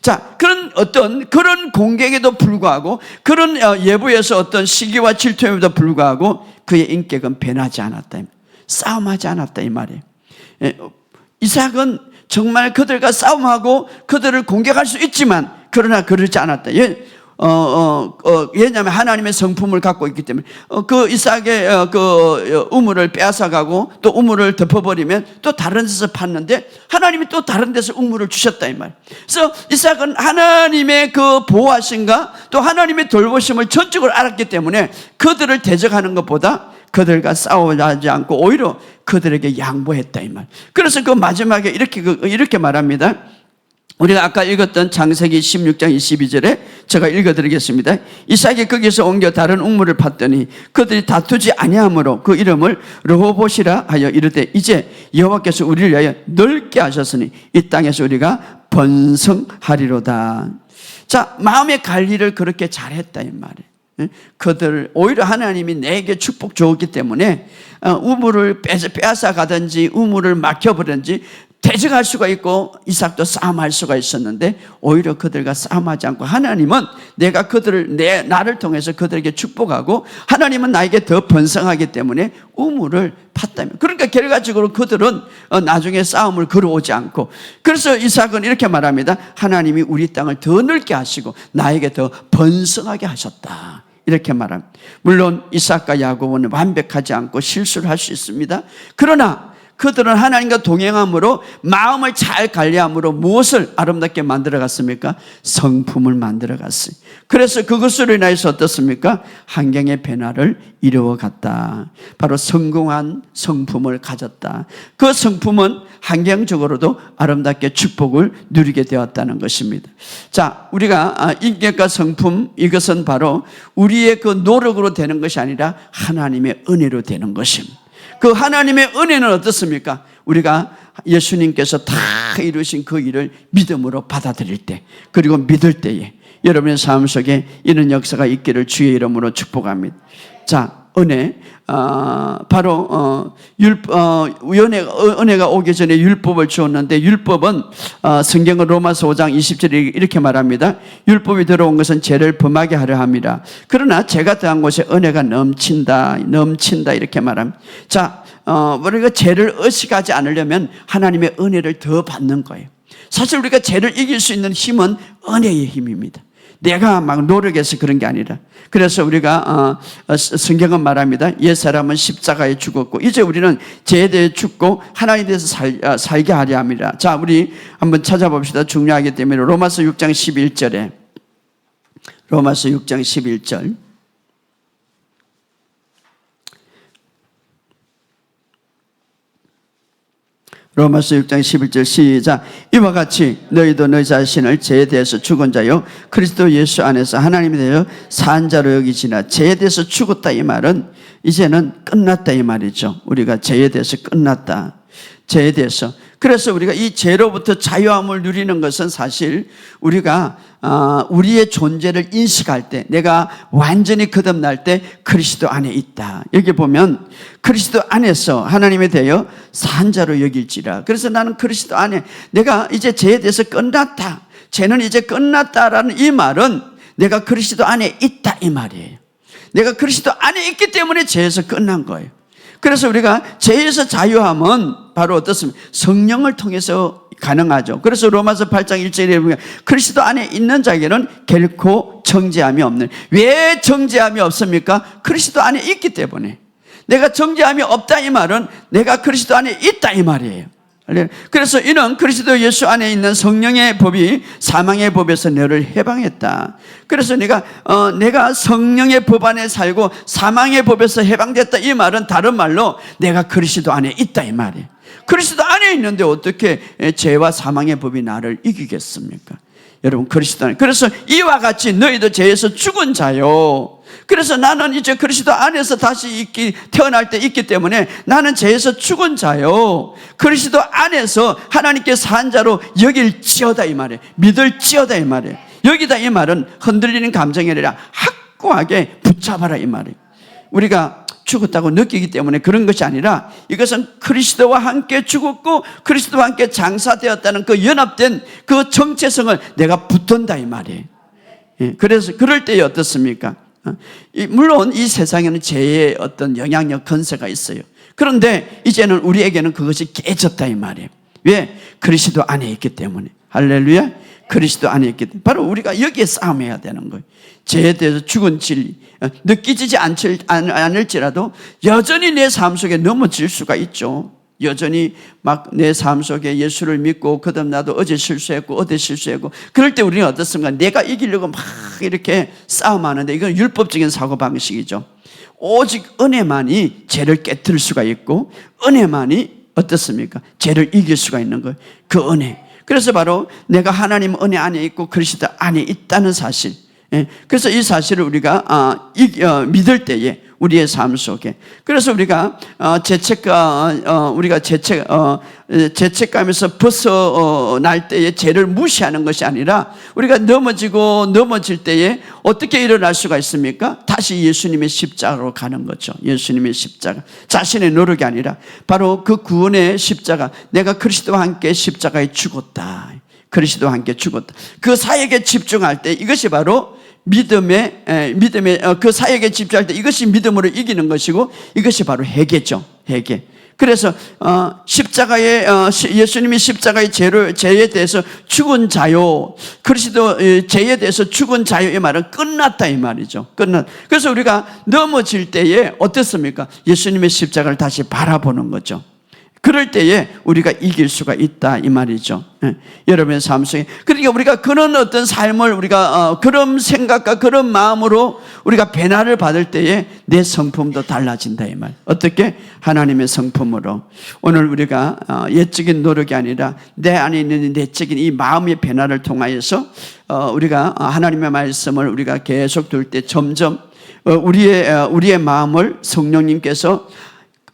자, 그런 공격에도 불구하고 그런 예부에서 어떤 시기와 질투에도 불구하고 그의 인격은 변하지 않았다. 싸움하지 않았다 이 말이에요. 이삭은 정말 그들과 싸움하고 그들을 공격할 수 있지만 그러나 그러지 않았다. 왜냐하면 하나님의 성품을 갖고 있기 때문에 그 이삭의 우물을 빼앗아가고 또 우물을 덮어버리면 또 다른 데서 팠는데 하나님이 또 다른 데서 우물을 주셨다 이 말. 그래서 이삭은 하나님의 그 보호하심과 또 하나님의 돌보심을 전적으로 알았기 때문에 그들을 대적하는 것보다 그들과 싸우지 않고 오히려 그들에게 양보했다 이 말. 그래서 그 마지막에 이렇게 말합니다. 우리가 아까 읽었던 창세기 16장 22절에 제가 읽어드리겠습니다. 이삭이 거기서 옮겨 다른 우물을 팠더니 그들이 다투지 아니하므로 그 이름을 르호봇이라 하여 이르되 이제 여호와께서 우리를 위하여 넓게 하셨으니 이 땅에서 우리가 번성하리로다. 자, 마음의 관리를 그렇게 잘했다 이 말이에요. 그들 오히려 하나님이 내게 축복 주었기 때문에 우물을 빼앗아 가든지 우물을 막혀버든지 대적할 수가 있고 이삭도 싸움할 수가 있었는데 오히려 그들과 싸움하지 않고 하나님은 내가 나를 통해서 그들에게 축복하고 하나님은 나에게 더 번성하기 때문에 우물을 팠다며. 그러니까 결과적으로 그들은 나중에 싸움을 걸어오지 않고 그래서 이삭은 이렇게 말합니다. 하나님이 우리 땅을 더 넓게 하시고 나에게 더 번성하게 하셨다. 이렇게 말합니다. 물론 이삭과 야곱은 완벽하지 않고 실수를 할 수 있습니다. 그러나 그들은 하나님과 동행함으로 마음을 잘 관리함으로 무엇을 아름답게 만들어갔습니까? 성품을 만들어갔어요. 그래서 그것으로 인해서 어떻습니까? 환경의 변화를 이루어갔다. 바로 성공한 성품을 가졌다. 그 성품은 환경적으로도 아름답게 축복을 누리게 되었다는 것입니다. 자, 우리가 인격과 성품 이것은 바로 우리의 그 노력으로 되는 것이 아니라 하나님의 은혜로 되는 것입니다. 그 하나님의 은혜는 어떻습니까? 우리가 예수님께서 다 이루신 그 일을 믿음으로 받아들일 때 그리고 믿을 때에 여러분의 삶 속에 이런 역사가 있기를 주의 이름으로 축복합니다. 자, 은혜 바로 은혜가 오기 전에 율법을 주었는데 율법은 성경은 로마서 5장 20절에 이렇게 말합니다. 율법이 들어온 것은 죄를 범하게 하려 함이라. 그러나 죄가 더한 곳에 은혜가 넘친다 이렇게 말합니다. 자, 우리가 죄를 의식하지 않으려면 하나님의 은혜를 더 받는 거예요. 사실 우리가 죄를 이길 수 있는 힘은 은혜의 힘입니다. 내가 막 노력해서 그런 게 아니라. 그래서 우리가 성경은 말합니다. 옛사람은 십자가에 죽었고 이제 우리는 죄에 대해 죽고 하나님에 대해서 살게 하려 합니다. 자, 우리 한번 찾아봅시다. 중요하기 때문에 로마서 6장 11절에 로마서 6장 11절 로마서 6장 11절 시작. 이와 같이 너희도 너희 자신을 죄에 대해서 죽은 자요 그리스도 예수 안에서 하나님에 대하여 산 자로 여기지나. 죄에 대해서 죽었다 이 말은 이제는 끝났다 이 말이죠. 우리가 죄에 대해서 끝났다. 죄에 대해서. 그래서 우리가 이 죄로부터 자유함을 누리는 것은 사실 우리가 우리의 존재를 인식할 때, 내가 완전히 거듭날 때 그리스도 안에 있다. 여기 보면 그리스도 안에서 하나님에 대하여 산 자로 여길지라. 그래서 나는 그리스도 안에, 내가 이제 죄에 대해서 끝났다, 죄는 이제 끝났다라는 이 말은 내가 그리스도 안에 있다 이 말이에요. 내가 그리스도 안에 있기 때문에 죄에서 끝난 거예요. 그래서 우리가 죄에서 자유함은 바로 어떻습니까? 성령을 통해서 가능하죠. 그래서 로마서 8장 1절에 보면 그리스도 안에 있는 자에게는 결코 정죄함이 없는. 왜 정죄함이 없습니까? 그리스도 안에 있기 때문에. 내가 정죄함이 없다 이 말은 내가 그리스도 안에 있다 이 말이에요. 그래서 이는 그리스도 예수 안에 있는 성령의 법이 사망의 법에서 너를 해방했다. 그래서 내가 성령의 법 안에 살고 사망의 법에서 해방됐다 이 말은 다른 말로 내가 그리스도 안에 있다 이 말이에요. 그리스도 안에 있는데 어떻게 죄와 사망의 법이 나를 이기겠습니까? 여러분 그리스도 안에. 그래서 이와 같이 너희도 죄에서 죽은 자요. 그래서 나는 이제 그리스도 안에서 다시 태어날 때 있기 때문에 나는 죄에서 죽은 자요 그리스도 안에서 하나님께 산 자로 여길지어다 이 말이에요. 믿을지어다 이 말이에요. 여기다 이 말은 흔들리는 감정이 아니라 확고하게 붙잡아라 이 말이에요. 우리가 죽었다고 느끼기 때문에 그런 것이 아니라 이것은 그리스도와 함께 죽었고 그리스도와 함께 장사되었다는 그 연합된 그 정체성을 내가 붙든다 이 말이에요. 그래서 그럴 때에 어떻습니까? 물론 이 세상에는 죄의 어떤 영향력 건세가 있어요. 그런데 이제는 우리에게는 그것이 깨졌다 이 말이에요. 왜? 그리스도 안에 있기 때문에. 할렐루야. 그리스도 안에 있기 때문에. 바로 우리가 여기에 싸움해야 되는 거예요. 죄에 대해서 죽은 진리 느끼지지 않을지라도 여전히 내 삶 속에 넘어질 수가 있죠. 여전히 막 내 삶 속에 예수를 믿고 거듭나도 어제 실수했고 어제 실수했고 그럴 때 우리는 어떻습니까? 내가 이기려고 막 이렇게 싸움하는데 이건 율법적인 사고방식이죠. 오직 은혜만이 죄를 깨뜨릴 수가 있고 은혜만이 어떻습니까? 죄를 이길 수가 있는 거예요. 그 은혜. 그래서 바로 내가 하나님 은혜 안에 있고 그리스도 안에 있다는 사실. 그래서 이 사실을 우리가 믿을 때에 우리의 삶 속에. 그래서 우리가 죄책감에서 벗어날 때에 죄를 무시하는 것이 아니라 우리가 넘어질 때에 어떻게 일어날 수가 있습니까? 다시 예수님의 십자가로 가는 거죠. 예수님의 십자가. 자신의 노력이 아니라 바로 그 구원의 십자가. 내가 그리스도와 함께 십자가에 죽었다. 그리스도와 함께 죽었다. 그 사역에 집중할 때 이것이 바로 믿음의 그 사역에 집중할 때 이것이 믿음으로 이기는 것이고 이것이 바로 회개죠. 회개. 그래서 예수님이 십자가의 죄에 대해서 죽은 자요 그리스도 죄에 대해서 죽은 자요 이 말은 끝났다 이 말이죠. 그래서 우리가 넘어질 때에 어떻습니까? 예수님의 십자가를 다시 바라보는 거죠. 그럴 때에 우리가 이길 수가 있다 이 말이죠. 여러분의 삶 속에. 그러니까 우리가 그런 어떤 삶을 우리가 그런 생각과 그런 마음으로 우리가 변화를 받을 때에 내 성품도 달라진다 이 말. 어떻게? 하나님의 성품으로. 오늘 우리가 옛적인 노력이 아니라 내 안에 있는 내적인 이 마음의 변화를 통하여서 우리가 하나님의 말씀을 우리가 계속 둘 때 점점 우리의 마음을 성령님께서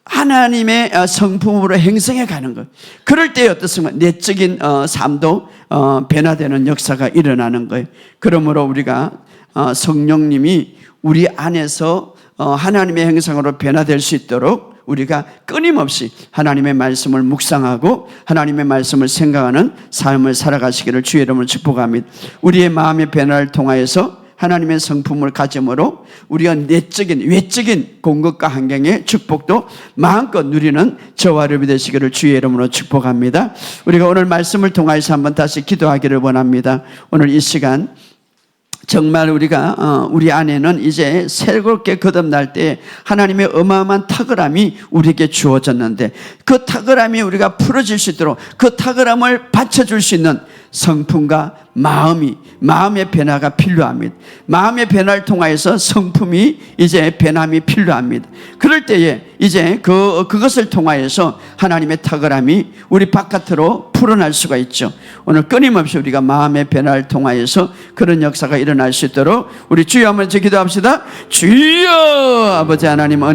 하나님의 성품으로 행성해 가는 것. 그럴 때 어떻습니까? 내적인 삶도 변화되는 역사가 일어나는 거예요. 그러므로 우리가 성령님이 우리 안에서 하나님의 형상으로 변화될 수 있도록 우리가 끊임없이 하나님의 말씀을 묵상하고 하나님의 말씀을 생각하는 삶을 살아가시기를 주의 이름으로 축복합니다. 우리의 마음의 변화를 통하여서 하나님의 성품을 가짐으로 우리가 외적인 공급과 환경의 축복도 마음껏 누리는 저와 여러분이 되시기를 주의 이름으로 축복합니다. 우리가 오늘 말씀을 통하여서 한번 다시 기도하기를 원합니다. 오늘 이 시간 정말 우리가 우리 안에는 이제 새롭게 거듭날 때 하나님의 어마어마한 탁월함이 우리에게 주어졌는데 그 탁월함이 우리가 풀어질 수 있도록 그 탁월함을 받쳐줄 수 있는 성품과 마음의 변화가 필요합니다. 마음의 변화를 통하여서 성품이 이제 변함이 필요합니다. 그럴 때에 이제 그것을 통하여서 하나님의 탁월함이 우리 바깥으로 풀어날 수가 있죠. 오늘 끊임없이 우리가 마음의 변화를 통하여서 그런 역사가 일어날 수 있도록 우리 주여 한번 기도합시다. 주여 아버지 하나님 은혜